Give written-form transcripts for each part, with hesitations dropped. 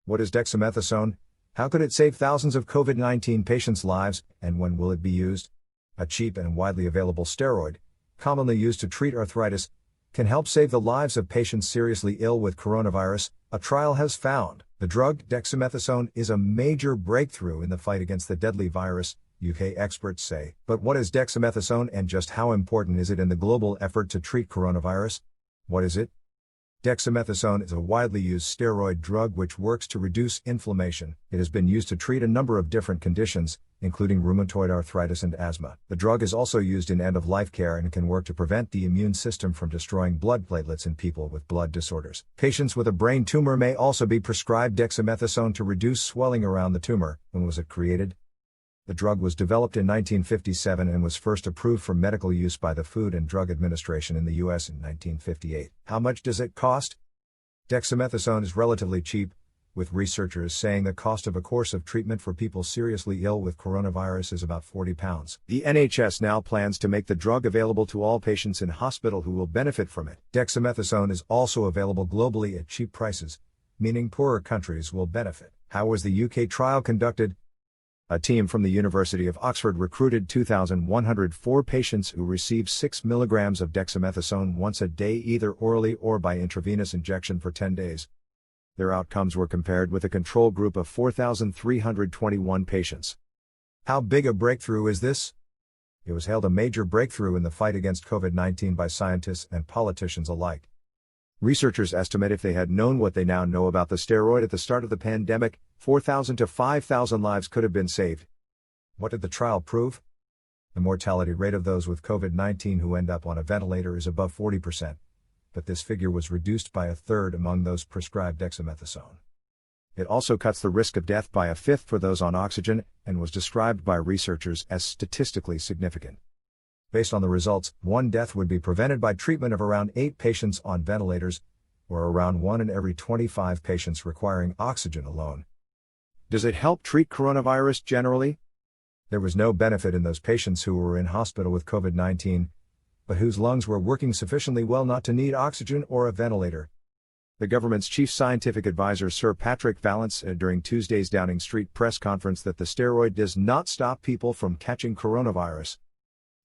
What is dexamethasone? How could it save thousands of COVID-19 patients' lives, and when will it be used? A cheap and widely available steroid, commonly used to treat arthritis, can help save the lives of patients seriously ill with coronavirus, a trial has found. The drug dexamethasone is a major breakthrough in the fight against the deadly virus, UK experts say. But what is dexamethasone and just how important is it in the global effort to treat coronavirus? What is it? Dexamethasone is a widely used steroid drug which works to reduce inflammation. It has been used to treat a number of different conditions, including rheumatoid arthritis and asthma. The drug is also used in end-of-life care and can work to prevent the immune system from destroying blood platelets in people with blood disorders. Patients with a brain tumor may also be prescribed dexamethasone to reduce swelling around the tumor. When was it created? The drug was developed in 1957 and was first approved for medical use by the Food and Drug Administration in the US in 1958. How much does it cost? Dexamethasone is relatively cheap, with researchers saying the cost of a course of treatment for people seriously ill with coronavirus is about £40. The NHS now plans to make the drug available to all patients in hospital who will benefit from it. Dexamethasone is also available globally at cheap prices, meaning poorer countries will benefit. How was the UK trial conducted? A team from the University of Oxford recruited 2,104 patients who received 6 mg of dexamethasone once a day either orally or by intravenous injection for 10 days. Their outcomes were compared with a control group of 4,321 patients. How big a breakthrough is this? It was hailed a major breakthrough in the fight against COVID-19 by scientists and politicians alike. Researchers estimate if they had known what they now know about the steroid at the start of the pandemic, 4,000 to 5,000 lives could have been saved. What did the trial prove? The mortality rate of those with COVID-19 who end up on a ventilator is above 40%, but this figure was reduced by a third among those prescribed dexamethasone. It also cuts the risk of death by a fifth for those on oxygen, and was described by researchers as statistically significant. Based on the results, one death would be prevented by treatment of around 8 patients on ventilators, or around 1 in every 25 patients requiring oxygen alone. Does it help treat coronavirus generally? There was no benefit in those patients who were in hospital with COVID-19, but whose lungs were working sufficiently well not to need oxygen or a ventilator. The government's chief scientific advisor Sir Patrick Vallance said during Tuesday's Downing Street press conference that the steroid does not stop people from catching coronavirus.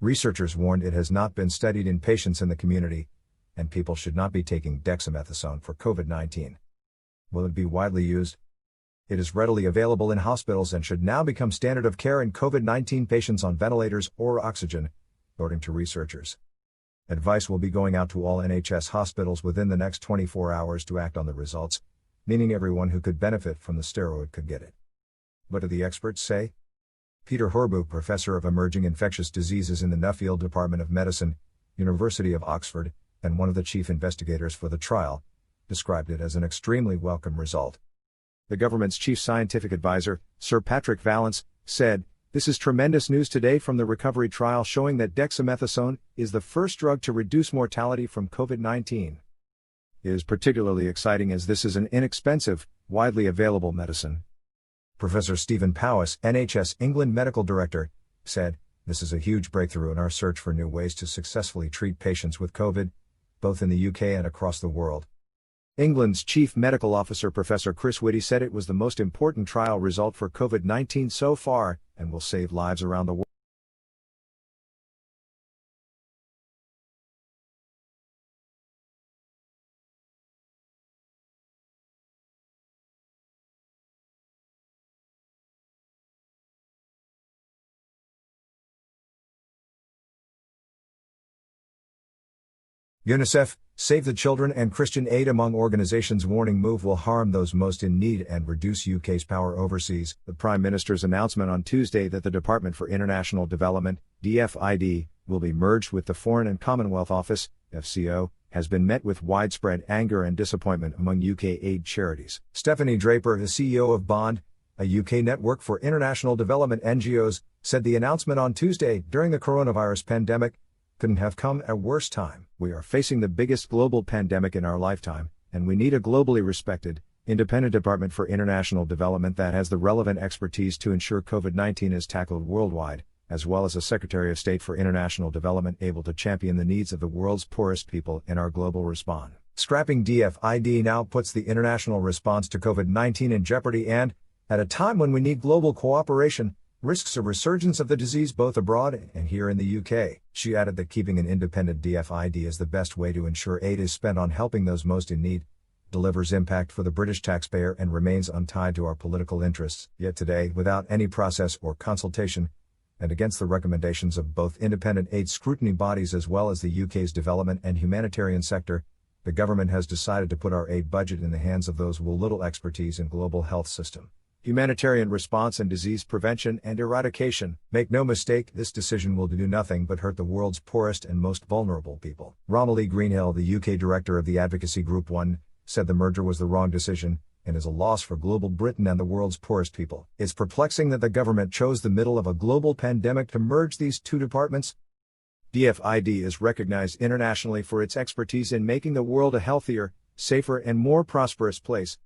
Researchers warned it has not been studied in patients in the community, and people should not be taking dexamethasone for COVID-19. Will it be widely used? It is readily available in hospitals and should now become standard of care in COVID-19 patients on ventilators or oxygen, according to researchers. Advice will be going out to all NHS hospitals within the next 24 hours to act on the results, meaning everyone who could benefit from the steroid could get it. What do the experts say? Peter Horbu, professor of emerging infectious diseases in the Nuffield Department of Medicine, University of Oxford, and one of the chief investigators for the trial, described it as an extremely welcome result. The government's chief scientific advisor, Sir Patrick Vallance, said, "This is tremendous news today from the recovery trial showing that dexamethasone is the first drug to reduce mortality from COVID-19. It is particularly exciting as this is an inexpensive, widely available medicine." Professor Stephen Powis, NHS England Medical Director, said, "This is a huge breakthrough in our search for new ways to successfully treat patients with COVID, both in the UK and across the world." England's Chief Medical Officer Professor Chris Whitty said it was the most important trial result for COVID-19 so far, and will save lives around the world. UNICEF, Save the Children and Christian Aid among organizations warning move will harm those most in need and reduce UK's power overseas. The Prime Minister's announcement on Tuesday that the Department for International Development, DFID, will be merged with the Foreign and Commonwealth Office, FCO, has been met with widespread anger and disappointment among UK aid charities. Stephanie Draper, the CEO of Bond, a UK network for international development NGOs, said the announcement on Tuesday during the coronavirus pandemic couldn't have come at a worse time. "We are facing the biggest global pandemic in our lifetime, and we need a globally respected, independent Department for International Development that has the relevant expertise to ensure COVID-19 is tackled worldwide, as well as a Secretary of State for International Development able to champion the needs of the world's poorest people in our global response," Scrapping DFID now puts the international response to COVID-19 in jeopardy and, at a time when we need global cooperation, risks a resurgence of the disease both abroad and here in the UK. She added that keeping an independent DFID is the best way to ensure aid is spent on helping those most in need, delivers impact for the British taxpayer and remains untied to our political interests. Yet today, without any process or consultation, and against the recommendations of both independent aid scrutiny bodies as well as the UK's development and humanitarian sector, the government has decided to put our aid budget in the hands of those with little expertise in global health system, humanitarian response and disease prevention and eradication. Make no mistake, this decision will do nothing but hurt the world's poorest and most vulnerable people. Romilly Greenhill, the UK director of the advocacy group One, said the merger was the wrong decision and is a loss for global Britain and the world's poorest people. It's perplexing that the government chose the middle of a global pandemic to merge these two departments. DFID is recognized internationally for its expertise in making the world a healthier, safer and more prosperous place.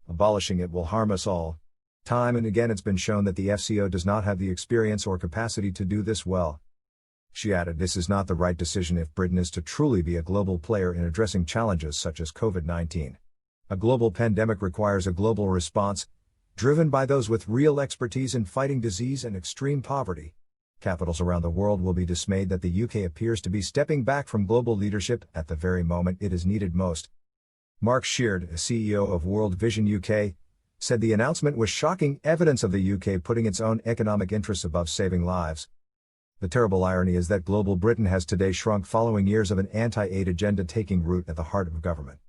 Abolishing it will harm us all. Time and again it's been shown that the FCO does not have the experience or capacity to do this well. She added, this is not the right decision if Britain is to truly be a global player in addressing challenges such as COVID-19. A global pandemic requires a global response, driven by those with real expertise in fighting disease and extreme poverty. Capitals around the world will be dismayed that the UK appears to be stepping back from global leadership at the very moment it is needed most. Mark Sheard, CEO of World Vision UK, said the announcement was shocking evidence of the UK putting its own economic interests above saving lives. The terrible irony is that global Britain has today shrunk following years of an anti-aid agenda taking root at the heart of government.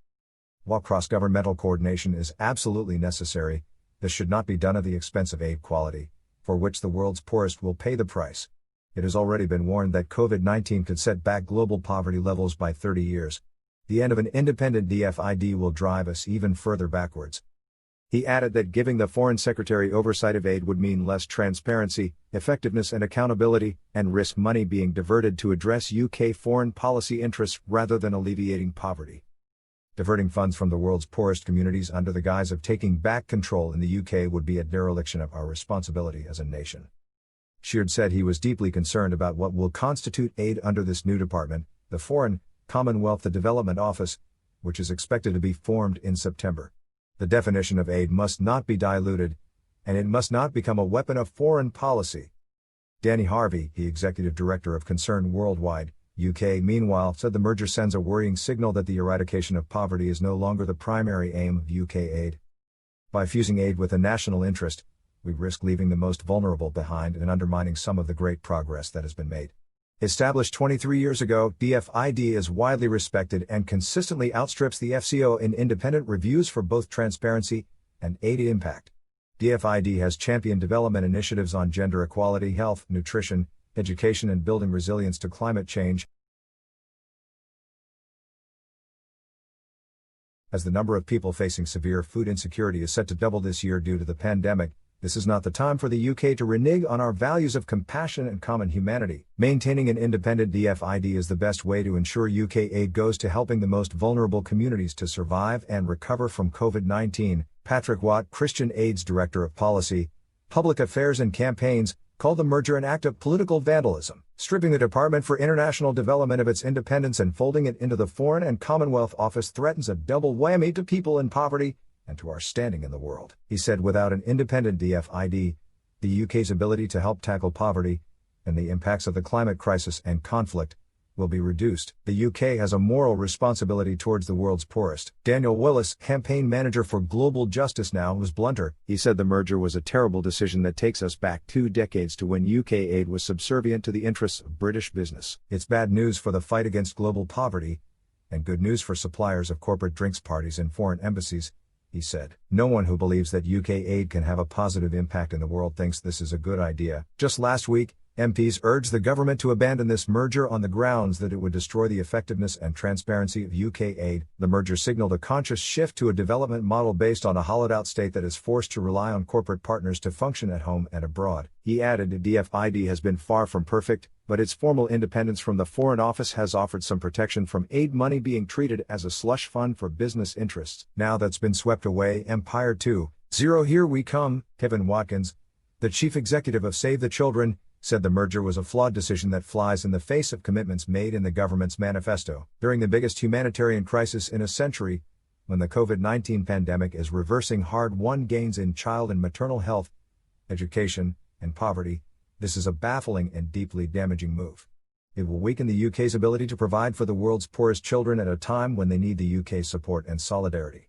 While cross-governmental coordination is absolutely necessary, this should not be done at the expense of aid quality, for which the world's poorest will pay the price. It has already been warned that COVID-19 could set back global poverty levels by 30 years. The end of an independent DFID will drive us even further backwards. He added that giving the Foreign Secretary oversight of aid would mean less transparency, effectiveness and accountability, and risk money being diverted to address UK foreign policy interests rather than alleviating poverty. Diverting funds from the world's poorest communities under the guise of taking back control in the UK would be a dereliction of our responsibility as a nation. Sheard said he was deeply concerned about what will constitute aid under this new department, the Foreign, Commonwealth and Development Office, which is expected to be formed in September. The definition of aid must not be diluted, and it must not become a weapon of foreign policy. Danny Harvey, the executive director of Concern Worldwide, UK, meanwhile, said the merger sends a worrying signal that the eradication of poverty is no longer the primary aim of UK aid. By fusing aid with a national interest, we risk leaving the most vulnerable behind and undermining some of the great progress that has been made. Established 23 years ago, DFID is widely respected and consistently outstrips the FCO in independent reviews for both transparency and aid impact. DFID has championed development initiatives on gender equality, health, nutrition, education and building resilience to climate change. As the number of people facing severe food insecurity is set to double this year due to the pandemic, this is not the time for the UK to renege on our values of compassion and common humanity. Maintaining an independent DFID is the best way to ensure UK aid goes to helping the most vulnerable communities to survive and recover from COVID-19. Patrick Watt, Christian Aid's Director of Policy, Public Affairs and Campaigns, called the merger an act of political vandalism, stripping the Department for International Development of its independence and folding it into the Foreign and Commonwealth Office threatens a double whammy to people in poverty and to our standing in the world. He said without an independent DFID, the UK's ability to help tackle poverty and the impacts of the climate crisis and conflict will be reduced. The UK has a moral responsibility towards the world's poorest. Daniel Willis, campaign manager for Global Justice Now, was blunter. He said the merger was a terrible decision that takes us back 2 decades to when UK aid was subservient to the interests of British business. It's bad news for the fight against global poverty, and good news for suppliers of corporate drinks parties and foreign embassies, he said. No one who believes that UK aid can have a positive impact in the world thinks this is a good idea. Just last week, MPs urged the government to abandon this merger on the grounds that it would destroy the effectiveness and transparency of UK aid. The merger signaled a conscious shift to a development model based on a hollowed-out state that is forced to rely on corporate partners to function at home and abroad. He added, DFID has been far from perfect, but its formal independence from the Foreign Office has offered some protection from aid money being treated as a slush fund for business interests. Now that's been swept away, Empire 2.0 here we come. Kevin Watkins, the chief executive of Save the Children, said the merger was a flawed decision that flies in the face of commitments made in the government's manifesto. During the biggest humanitarian crisis in a century, when the COVID-19 pandemic is reversing hard-won gains in child and maternal health, education, and poverty, this is a baffling and deeply damaging move. It will weaken the UK's ability to provide for the world's poorest children at a time when they need the UK's support and solidarity.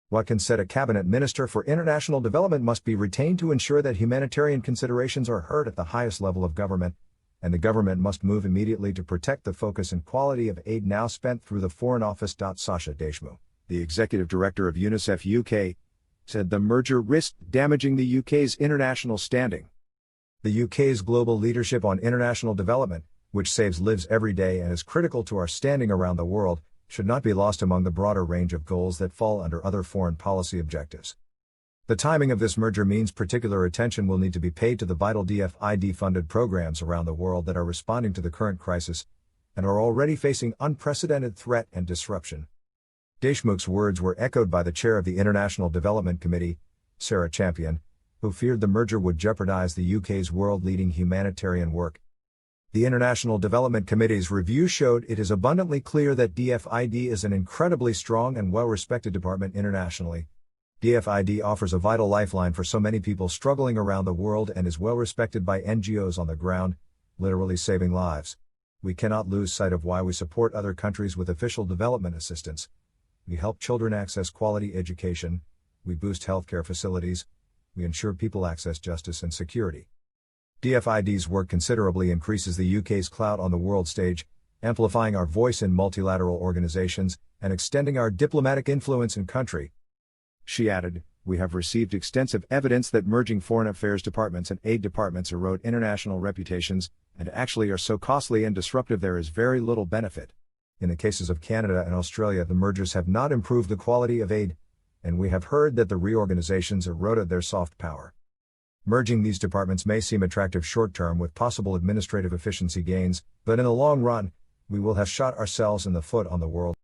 Watkins said a cabinet minister for international development must be retained to ensure that humanitarian considerations are heard at the highest level of government, and the government must move immediately to protect the focus and quality of aid now spent through the Foreign Office. Sasha Deshmukh, the executive director of UNICEF UK, said the merger risked damaging the UK's international standing. The UK's global leadership on international development, which saves lives every day and is critical to our standing around the world, should not be lost among the broader range of goals that fall under other foreign policy objectives. The timing of this merger means particular attention will need to be paid to the vital DFID-funded programs around the world that are responding to the current crisis and are already facing unprecedented threat and disruption. Deshmukh's words were echoed by the chair of the International Development Committee, Sarah Champion, who feared the merger would jeopardize the UK's world-leading humanitarian work. The International Development Committee's review showed it is abundantly clear that DFID is an incredibly strong and well-respected department internationally. DFID offers a vital lifeline for so many people struggling around the world and is well-respected by NGOs on the ground, literally saving lives. We cannot lose sight of why we support other countries with official development assistance. We help children access quality education, we boost healthcare facilities, we ensure people access justice and security. DFID's work considerably increases the UK's clout on the world stage, amplifying our voice in multilateral organizations and extending our diplomatic influence in country. She added, "We have received extensive evidence that merging foreign affairs departments and aid departments erode international reputations, and actually are so costly and disruptive there is very little benefit. In the cases of Canada and Australia, the mergers have not improved the quality of aid, and we have heard that the reorganizations eroded their soft power. Merging these departments may seem attractive short-term with possible administrative efficiency gains, but in the long run, we will have shot ourselves in the foot on the world